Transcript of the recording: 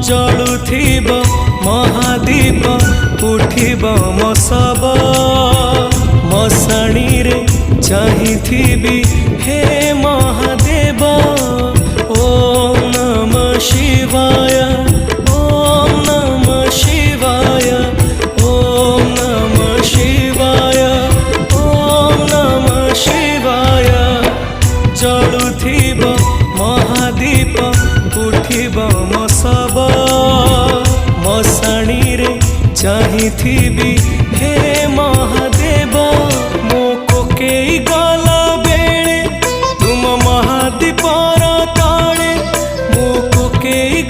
जलुथिब महादीप उठिब मो सब मशाणी रे चाहिथिबी हे महादेव। ओम नमः शिवाय ओम नमः शिवाय ओम नमः शिवाय ओम नमः शिवाय। जलुथिब महादीप उठिब मो सब मशाणी रे चाहिथिबी हे महादेव। मो कोकेई गला बेले तुम महादीपर तले मो कोकेई